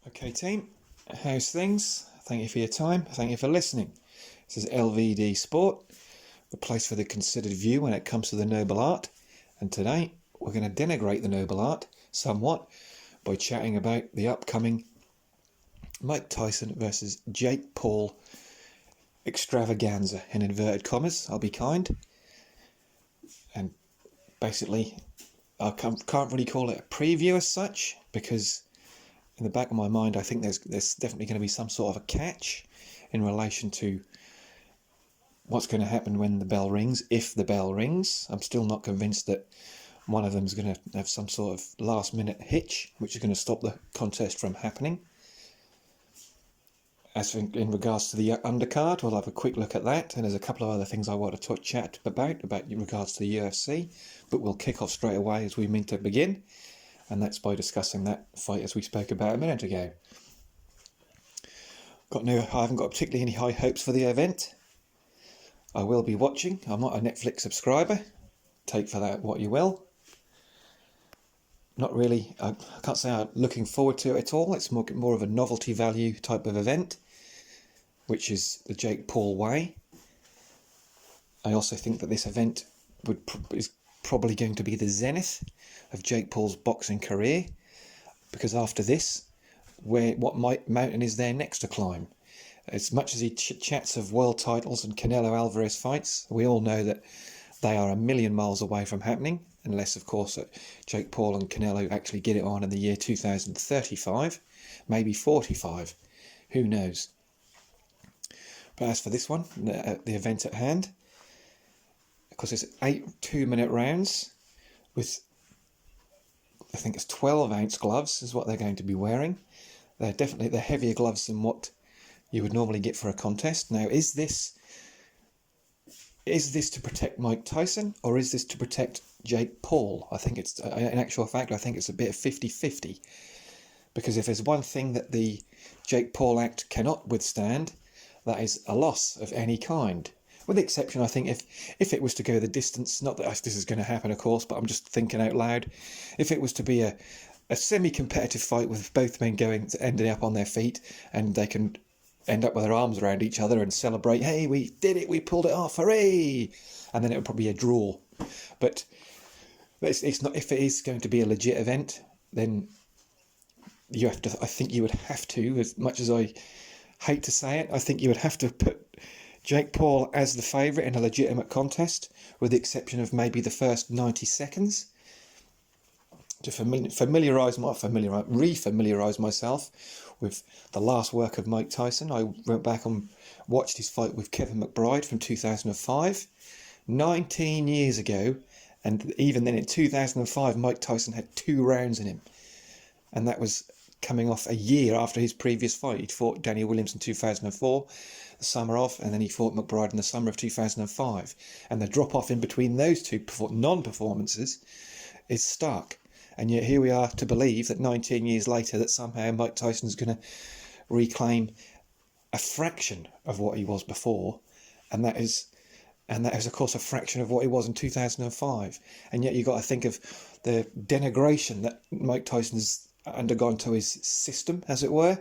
Okay team, how's things? Thank you for your time, thank you for listening. This is LVD Sport, the place for the considered view when it comes to the noble art, and today we're going to denigrate the noble art somewhat by chatting about the upcoming Mike Tyson versus Jake Paul extravaganza, in inverted commas. I'll be kind. And basically I can't really call it a preview as such, because in the back of my mind I think there's definitely going to be some sort of a catch in relation to what's going to happen when the bell rings, if the bell rings. I'm still not convinced that one of them is going to have some sort of last minute hitch which is going to stop the contest from happening. As for in regards to the undercard, we'll have a quick look at that, and there's a couple of other things I want to chat about in regards to the UFC, but we'll kick off straight away as we mean to begin, and that's by discussing that fight as we spoke about a minute ago. I haven't got particularly any high hopes for the event. I will be watching. I'm not a Netflix subscriber. Take for that what you will. Not really, I can't say I'm looking forward to it at all. It's more of a novelty value type of event, which is the Jake Paul way. I also think that this event is probably going to be the zenith of Jake Paul's boxing career, because after this, what mountain is there next to climb? As much as he chats of world titles and Canelo Alvarez fights, we all know that they are a million miles away from happening, unless, of course, Jake Paul and Canelo actually get it on in the year 2035, maybe 45, who knows. But as for this one, the event at hand, because it's 8 2-minute rounds with, I think it's 12-ounce gloves is what they're going to be wearing. They're heavier gloves than what you would normally get for a contest. Now, is this to protect Mike Tyson, or is this to protect Jake Paul? I think it's, in actual fact, I think it's a bit of 50-50. Because if there's one thing that the Jake Paul Act cannot withstand, that is a loss of any kind. With the exception, I think, if it was to go the distance, not that this is going to happen, of course, but I'm just thinking out loud, if it was to be a semi-competitive fight with both men ending up on their feet, and they can end up with their arms around each other and celebrate, hey, we did it, we pulled it off, hooray! And then it would probably be a draw. But it's not. If it is going to be a legit event, then I think you would have to, as much as I hate to say it, I think you would have to put Jake Paul as the favourite in a legitimate contest, with the exception of maybe the first 90 seconds. To re-familiarise myself with the last work of Mike Tyson, I went back and watched his fight with Kevin McBride from 2005, 19 years ago, and even then in 2005 Mike Tyson had 2 rounds in him, and that was coming off a year after his previous fight. He'd fought Daniel Williams in 2004, the summer of, and then he fought McBride in the summer of 2005, and the drop off in between those two non-performances is stark. And yet here we are to believe that 19 years later that somehow Mike Tyson's going to reclaim a fraction of what he was before, and that is of course a fraction of what he was in 2005. And yet you've got to think of the denigration that Mike Tyson's undergone to his system, as it were.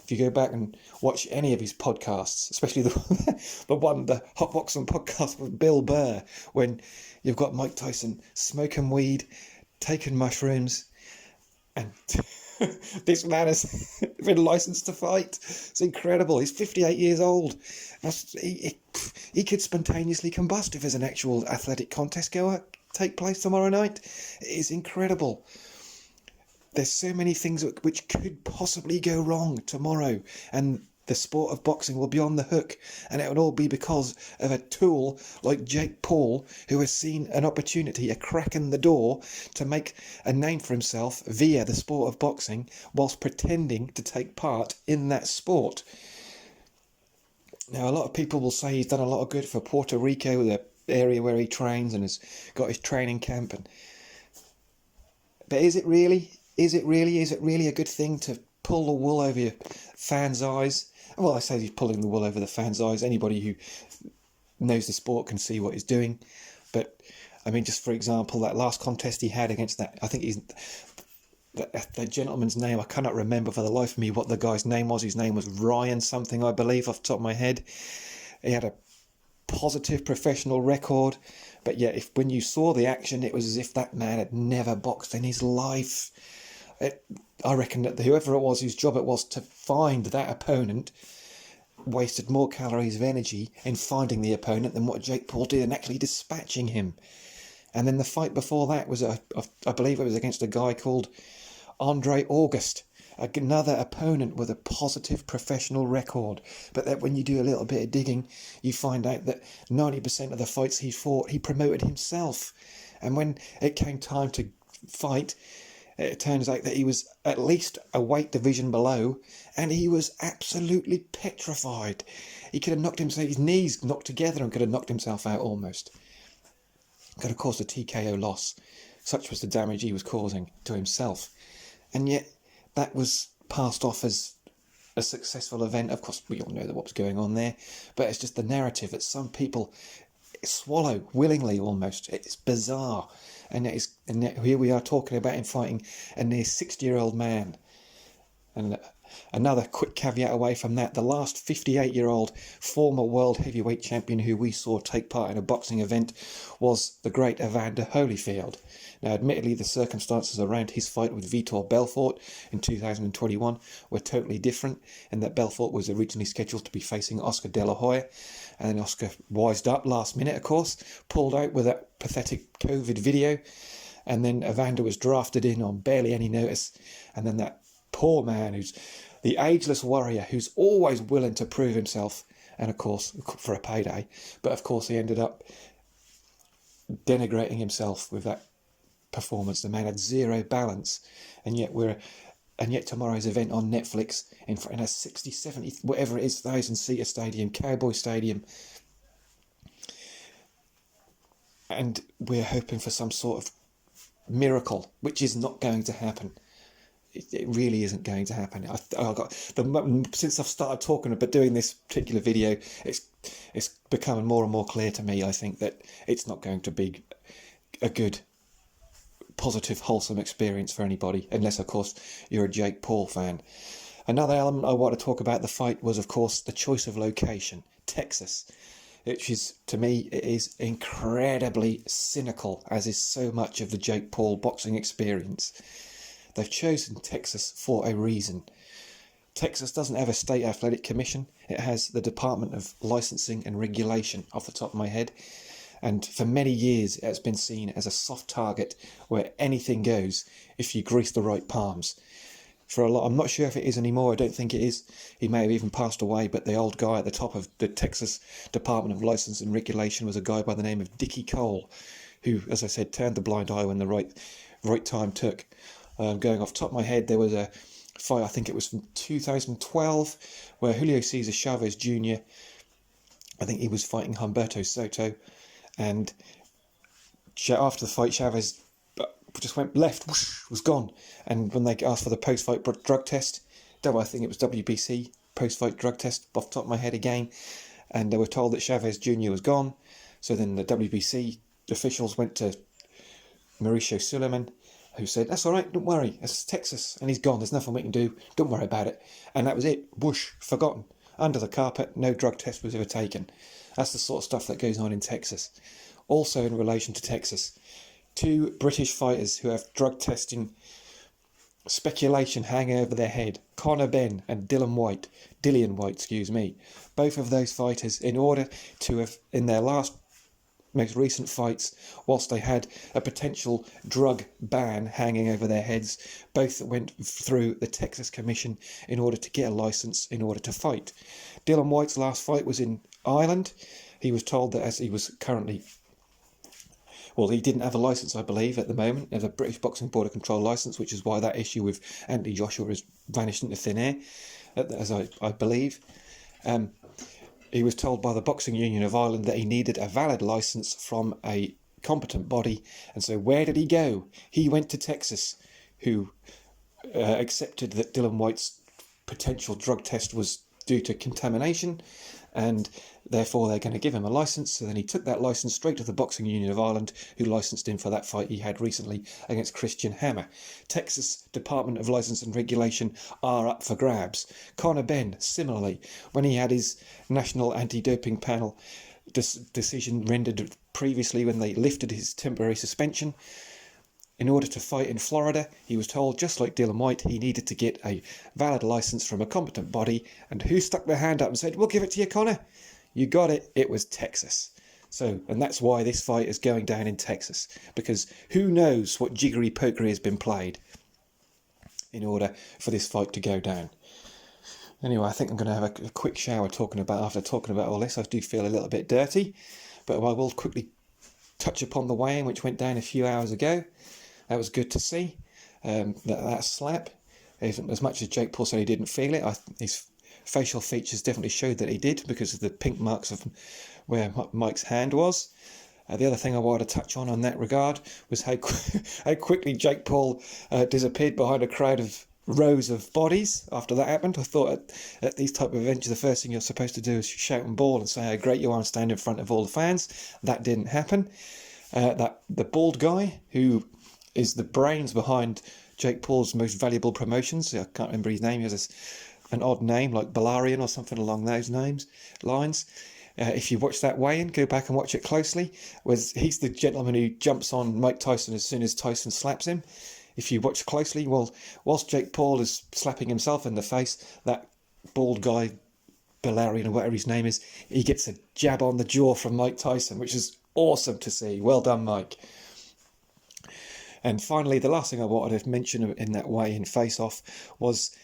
If you go back and watch any of his podcasts, especially the Hot Boxing podcast with Bill Burr, when you've got Mike Tyson smoking weed, taken mushrooms, and this man has been licensed to fight. It's incredible. He's 58 years old. He could spontaneously combust if there's an actual athletic contest take place tomorrow night. It is incredible. There's so many things which could possibly go wrong tomorrow, and the sport of boxing will be on the hook, and it would all be because of a tool like Jake Paul, who has seen an opportunity, a crack in the door, to make a name for himself via the sport of boxing, whilst pretending to take part in that sport. Now, a lot of people will say he's done a lot of good for Puerto Rico, the area where he trains, and has got his training camp. But is it really? Is it really a good thing to pull the wool over your fans' eyes? Well, I say he's pulling the wool over the fans' eyes. Anybody who knows the sport can see what he's doing. But, I mean, just for example, that last contest he had against that, I think the gentleman's name, I cannot remember for the life of me what the guy's name was. His name was Ryan something, I believe, off the top of my head. He had a positive professional record, but yet when you saw the action, it was as if that man had never boxed in his life. I reckon that whoever it was whose job it was to find that opponent wasted more calories of energy in finding the opponent than what Jake Paul did in actually dispatching him. And then the fight before that was, I believe it was against a guy called Andre August, another opponent with a positive professional record. But that when you do a little bit of digging, you find out that 90% of the fights he fought, he promoted himself. And when it came time to fight, it turns out that he was at least a weight division below, and he was absolutely petrified. He could have knocked himself, his knees knocked together, and could have knocked himself out almost. Could have caused a TKO loss. Such was the damage he was causing to himself. And yet that was passed off as a successful event. Of course, we all know what was going on there, but it's just the narrative that some people swallow willingly almost. It's bizarre. And yet here we are talking about him fighting a near 60-year-old man. And another quick caveat away from that, the last 58-year-old former world heavyweight champion who we saw take part in a boxing event was the great Evander Holyfield. Now, admittedly, the circumstances around his fight with Vitor Belfort in 2021 were totally different, in that Belfort was originally scheduled to be facing Oscar De La Hoya, and then Oscar wised up last minute, of course, pulled out with that pathetic COVID video, and then Evander was drafted in on barely any notice, and then that poor man who's the ageless warrior who's always willing to prove himself, and of course for a payday, but of course he ended up denigrating himself with that performance. The man had zero balance, and yet tomorrow's event on Netflix in a 60, 70, whatever it is, 1,000-seater stadium, Cowboy Stadium, and we're hoping for some sort of miracle, which is not going to happen. It really isn't going to happen. Since I've started talking about doing this particular video, it's becoming more and more clear to me, I think, that it's not going to be a good, positive, wholesome experience for anybody, unless, of course, you're a Jake Paul fan. Another element I want to talk about the fight was, of course, the choice of location, Texas, which is, to me, it is incredibly cynical, as is so much of the Jake Paul boxing experience. They've chosen Texas for a reason. Texas doesn't have a state athletic commission. It has the Department of Licensing and Regulation, off the top of my head. And for many years, it's been seen as a soft target where anything goes if you grease the right palms. For a lot, I'm not sure if it is anymore. I don't think it is. He may have even passed away, but the old guy at the top of the Texas Department of Licensing and Regulation was a guy by the name of Dickie Cole, who, as I said, turned the blind eye when the right time took. Going off the top of my head, there was a fight, I think it was from 2012, where Julio Cesar Chavez Jr., I think he was fighting Humberto Soto, and after the fight, Chavez just went left, whoosh, was gone. And when they asked for the post-fight drug test, I think it was WBC post-fight drug test, off the top of my head again, and they were told that Chavez Jr. was gone. So then the WBC officials went to Mauricio Suleiman, who said, "That's all right, don't worry, it's Texas, and he's gone, there's nothing we can do, don't worry about it." And that was it, whoosh, forgotten. Under the carpet, no drug test was ever taken. That's the sort of stuff that goes on in Texas. Also in relation to Texas, two British fighters who have drug testing speculation hanging over their head, Conor Benn and Dillian White, both of those fighters, in order to have, in their most recent fights, whilst they had a potential drug ban hanging over their heads, both went through the Texas Commission in order to get a licence in order to fight. Dillian White's last fight was in Ireland. He was told that as he was currently... Well, he didn't have a licence, I believe, at the moment, as a British Boxing Board of Control licence, which is why that issue with Anthony Joshua has vanished into thin air, as I believe. He was told by the Boxing Union of Ireland that he needed a valid licence from a competent body. And so where did he go? He went to Texas, who accepted that Dillian White's potential drug test was due to contamination, and therefore they're going to give him a licence. So then he took that licence straight to the Boxing Union of Ireland, who licensed him for that fight he had recently against Christian Hammer. Texas Department of Licence and Regulation are up for grabs. Conor Benn, similarly, when he had his national anti-doping panel decision rendered previously when they lifted his temporary suspension, in order to fight in Florida, he was told, just like Dillian Whyte, he needed to get a valid licence from a competent body. And who stuck their hand up and said, "We'll give it to you, Conor"? You got it. It was Texas. So, and that's why this fight is going down in Texas, because who knows what jiggery pokery has been played in order for this fight to go down. Anyway, I think I'm going to have a quick shower after talking about all this. I do feel a little bit dirty, but I will quickly touch upon the weigh-in, which went down a few hours ago. That was good to see. That slap, as much as Jake Paul said he didn't feel it, his facial features definitely showed that he did, because of the pink marks of where Mike's hand was. The other thing I wanted to touch on that regard was how quickly Jake Paul disappeared behind a crowd of rows of bodies after that happened. I thought at these type of events, the first thing you're supposed to do is shout and bawl and say how great you are and stand in front of all the fans. That didn't happen. The bald guy, who is the brains behind Jake Paul's most valuable promotions, I can't remember his name, he has an odd name like Balarian or something along those lines. If you watch that weigh-in, go back and watch it closely. He's the gentleman who jumps on Mike Tyson as soon as Tyson slaps him. If you watch closely, whilst Jake Paul is slapping himself in the face, that bald guy, Balarian or whatever his name is, he gets a jab on the jaw from Mike Tyson, which is awesome to see. Well done, Mike. And finally, the last thing I wanted to mention in that weigh-in face-off was,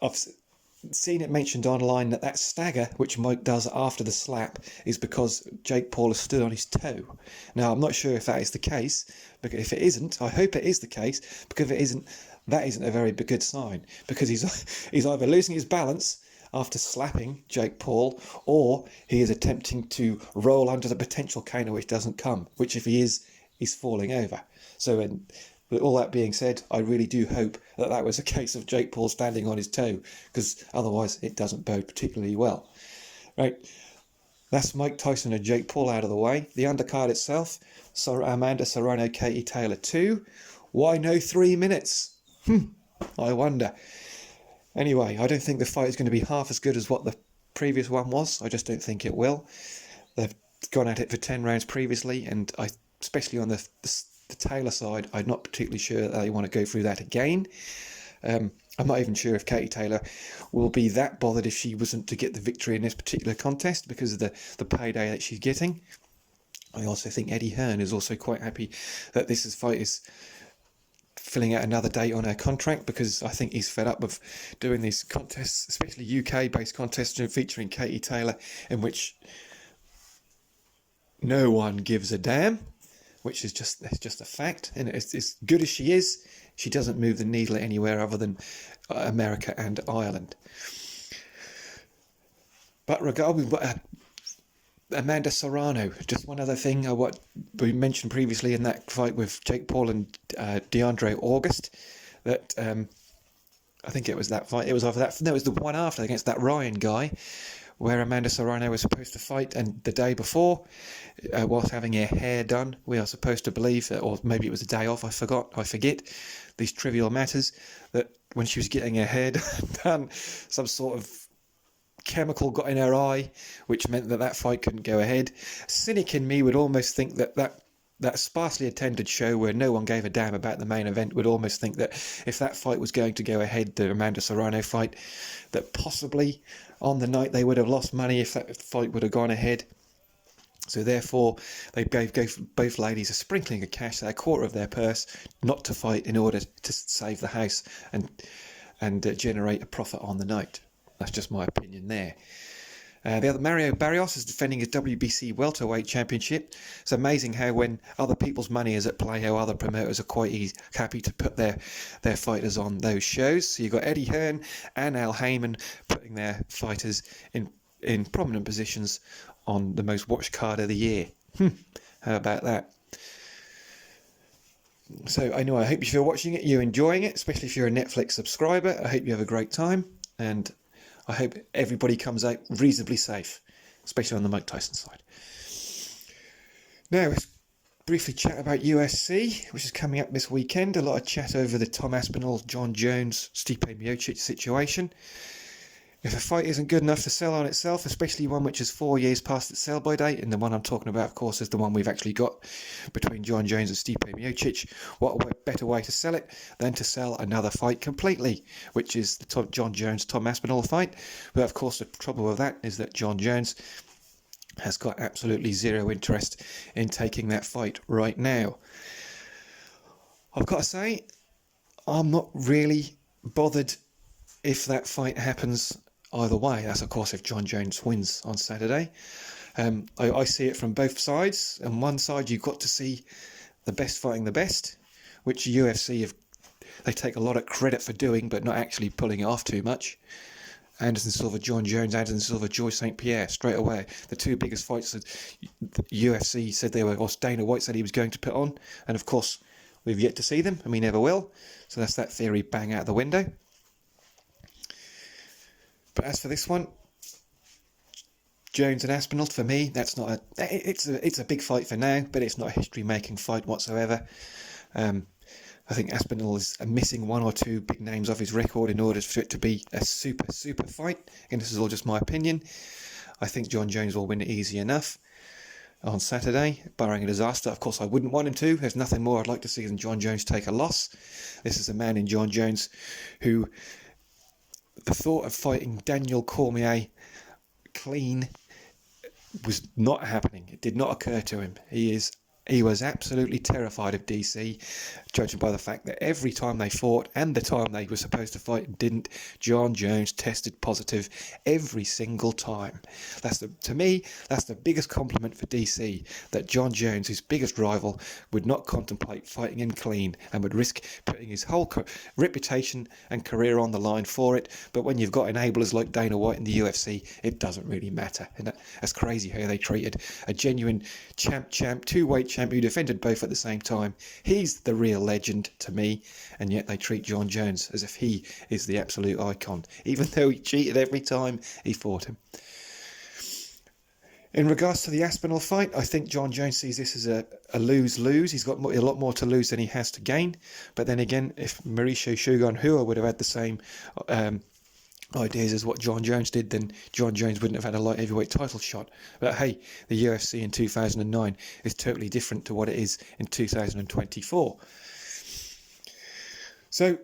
I've seen it mentioned online that stagger which Mike does after the slap is because Jake Paul has stood on his toe. Now, I'm not sure if that is the case, but if it isn't, I hope it is the case, because if it isn't, that isn't a very good sign, because he's either losing his balance after slapping Jake Paul, or he is attempting to roll under the potential counter which doesn't come, which if he is, he's falling over. So, with all that being said, I really do hope that was a case of Jake Paul standing on his toe, because otherwise it doesn't bode particularly well. Right, that's Mike Tyson and Jake Paul out of the way. The undercard itself, Amanda Serrano, Katie Taylor 2. Why no 3 minutes? I wonder. Anyway, I don't think the fight is going to be half as good as what the previous one was. I just don't think it will. They've gone at it for 10 rounds previously, and especially on the Taylor side, I'm not particularly sure that they want to go through that again. I'm not even sure if Katie Taylor will be that bothered if she wasn't to get the victory in this particular contest, because of the payday that she's getting. I also think Eddie Hearn is also quite happy that this fight is filling out another date on her contract, because I think he's fed up of doing these contests, especially UK-based contests featuring Katie Taylor, in which no one gives a damn. Which is just a fact, and as good as she is, she doesn't move the needle anywhere other than America and Ireland. But regarding Amanda Serrano, just one other thing, what we mentioned previously in that fight with Jake Paul and DeAndre August, that I think it was that fight. It was after that. No, it was the one after against that Ryan guy, where Amanda Serrano was supposed to fight, and the day before, whilst having her hair done, we are supposed to believe, or maybe it was a day off, I forget these trivial matters, that when she was getting her hair done, some sort of chemical got in her eye, which meant that fight couldn't go ahead. Cynic in me would almost think that sparsely attended show where no one gave a damn about the main event would almost think that if that fight was going to go ahead, the Amanda Serrano fight, that possibly on the night they would have lost money if that fight would have gone ahead. So therefore, they gave both ladies a sprinkling of cash, a quarter of their purse, not to fight in order to save the house and generate a profit on the night. That's just my opinion there. The other, Mario Barrios, is defending his WBC welterweight championship. It's amazing how when other people's money is at play, how other promoters are quite happy to put their fighters on those shows. So you've got Eddie Hearn and Al Heyman putting their fighters in prominent positions on the most watched card of the year. How about that? So anyway, I hope if you're watching it, you're enjoying it, especially if you're a Netflix subscriber. I hope you have a great time, and I hope everybody comes out reasonably safe. especially on the Mike Tyson side. Now, let's briefly chat about UFC, which is coming up this weekend. A lot of chat over the Tom Aspinall, John Jones, Stipe Miocic situation. If a fight isn't good enough to sell on itself, especially one which is 4 years past its sell-by date, and the one I'm talking about, of course, is the one we've actually got between John Jones and Stipe Miocic, what a better way to sell it than to sell another fight completely, which is the John Jones-Tom Aspinall fight. But, of course, the trouble with that is that John Jones has got absolutely zero interest in taking that fight right now. I've got to say, I'm not really bothered if that fight happens either way. That's, of course, if John Jones wins on Saturday. I see it from both sides. On one side, you've got to see the best fighting the best, which UFC they take a lot of credit for doing, but not actually pulling it off too much. Anderson Silva, John Jones, Anderson Silva, George St. Pierre, straight away. The two biggest fights that the UFC said they were, or Dana White said he was going to put on. And of course, we've yet to see them, and we never will. So that's that theory bang out the window. But as for this one, Jones and Aspinall, for me, that's not it's a big fight for now, but it's not a history-making fight whatsoever. I think Aspinall is missing one or two big names off his record in order for it to be a super fight. And this is all just my opinion. I think John Jones will win it easy enough on Saturday, barring a disaster. Of course, I wouldn't want him to. There's nothing more I'd like to see than John Jones take a loss. This is a man in John Jones who the thought of fighting Daniel Cormier clean was not happening. It did not occur to him. He was absolutely terrified of DC, judging by the fact that every time they fought and the time they were supposed to fight and didn't, John Jones tested positive every single time. To me, that's the biggest compliment for DC, that John Jones, his biggest rival, would not contemplate fighting him clean and would risk putting his whole reputation and career on the line for it. But when you've got enablers like Dana White in the UFC, it doesn't really matter. And that's crazy how they treated a genuine champ, two-weight champ who defended both at the same time. He's the real legend to me, and yet they treat John Jones as if he is the absolute icon, even though he cheated every time he fought him. In regards to the Aspinall fight, I think John Jones sees this as a lose-lose. He's got a lot more to lose than he has to gain. But then again, if Mauricio Shogun Rua would have had the same ideas as what John Jones did, then John Jones wouldn't have had a light heavyweight title shot. But hey, the UFC in 2009 is totally different to what it is in 2024. So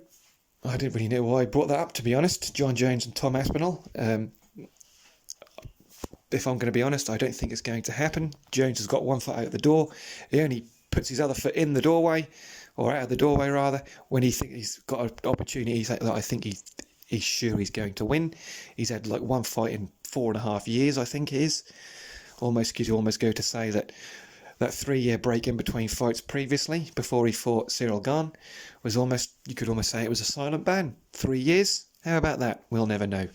I didn't really know why I brought that up, to be honest. John Jones and Tom Aspinall. If I'm going to be honest, I don't think it's going to happen. Jones has got one foot out the door. He only puts his other foot in the doorway, or out of the doorway rather, when he thinks he's got an opportunity that I think he's sure he's going to win. He's had like one fight in 4.5 years, I think it is. You'd almost go to say that 3-year break in between fights previously, before he fought Cyril Gane, was you could almost say it was a silent ban. 3 years? How about that? We'll never know.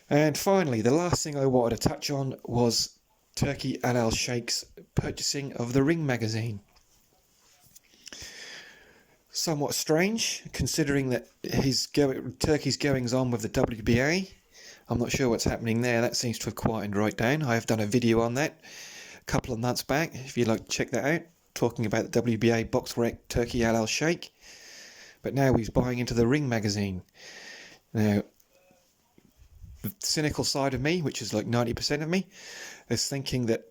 And finally, the last thing I wanted to touch on was Turki Alalshikh's purchasing of the Ring magazine. Somewhat strange, considering that Turkey's goings on with the WBA. I'm not sure what's happening there. That seems to have quietened right down. I have done a video on that a couple of months back, if you'd like to check that out, talking about the WBA box rec Turki Alalshikh. But now he's buying into the Ring magazine. Now, the cynical side of me, which is like 90% of me, is thinking that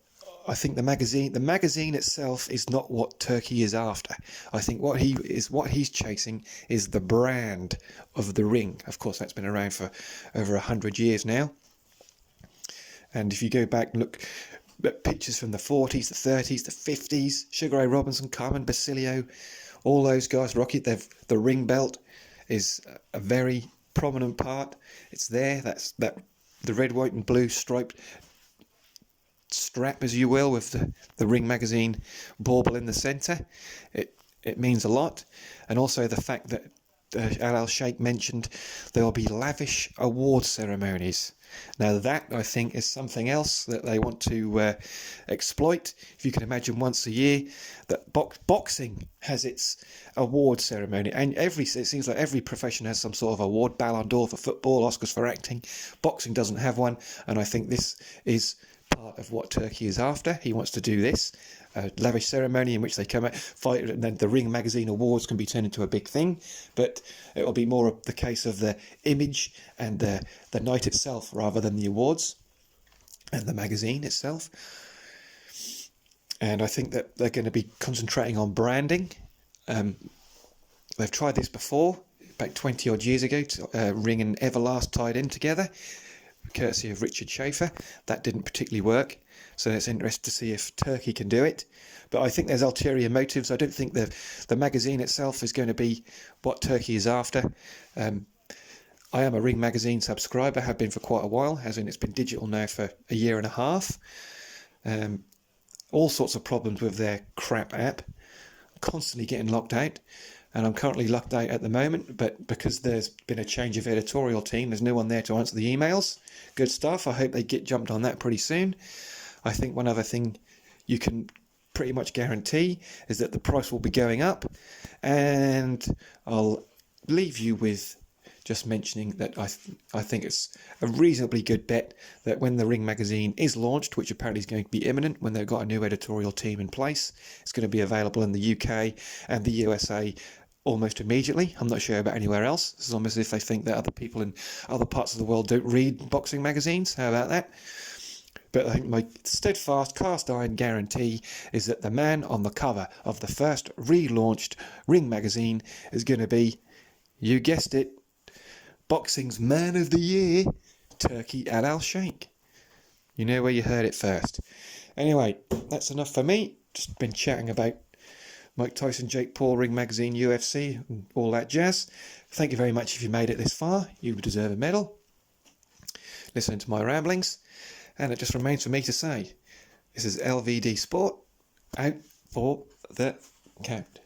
I think the magazine itself is not what Turkey is after. I think what he's chasing is the brand of the Ring. Of course, that's been around for over 100 years now. And if you go back and look at pictures from the 40s, the 30s, the 50s, Sugar Ray Robinson, Carmen Basilio, all those guys, Rocky, the Ring belt is a very prominent part. It's there. That's the red, white, and blue striped strap, as you will, with the Ring magazine bauble in the centre. It means a lot. And also the fact that Alalshikh mentioned there will be lavish award ceremonies. Now that, I think, is something else that they want to exploit. If you can imagine, once a year that boxing has its award ceremony, and it seems like every profession has some sort of award. Ballon d'Or for football, Oscars for acting. Boxing doesn't have one, and I think this is part of what Turkey is after. He wants to do this lavish ceremony in which they come out, fight, and then the Ring magazine awards can be turned into a big thing, but it will be more of the case of the image and the night itself rather than the awards and the magazine itself. And I think that they're going to be concentrating on branding. They've tried this before, about 20 odd years ago, Ring and Everlast tied in together, courtesy of Richard Schaefer. That didn't particularly work, so it's interesting to see if Turkey can do it. But I think there's ulterior motives. I don't think the magazine itself is going to be what Turkey is after. I am a Ring magazine subscriber, have been for quite a while, as in it's been digital now for a year and a half. All sorts of problems with their crap app, constantly getting locked out. And I'm currently locked out at the moment, but because there's been a change of editorial team, there's no one there to answer the emails. Good stuff. I hope they get jumped on that pretty soon. I think one other thing you can pretty much guarantee is that the price will be going up, and I'll leave you with just mentioning that I think it's a reasonably good bet that when the Ring magazine is launched, which apparently is going to be imminent when they've got a new editorial team in place, it's going to be available in the UK and the USA almost immediately. I'm not sure about anywhere else. It's almost as if they think that other people in other parts of the world don't read boxing magazines. How about that? But I think my steadfast cast iron guarantee is that the man on the cover of the first relaunched Ring magazine is going to be, you guessed it, boxing's man of the year, Turki Alalshikh. You know where you heard it first. Anyway, that's enough for me. Just been chatting about Mike Tyson, Jake Paul, Ring magazine, UFC, and all that jazz. Thank you very much if you made it this far. You deserve a medal. Listening to my ramblings. And it just remains for me to say, this is LVD Sport, out for the count.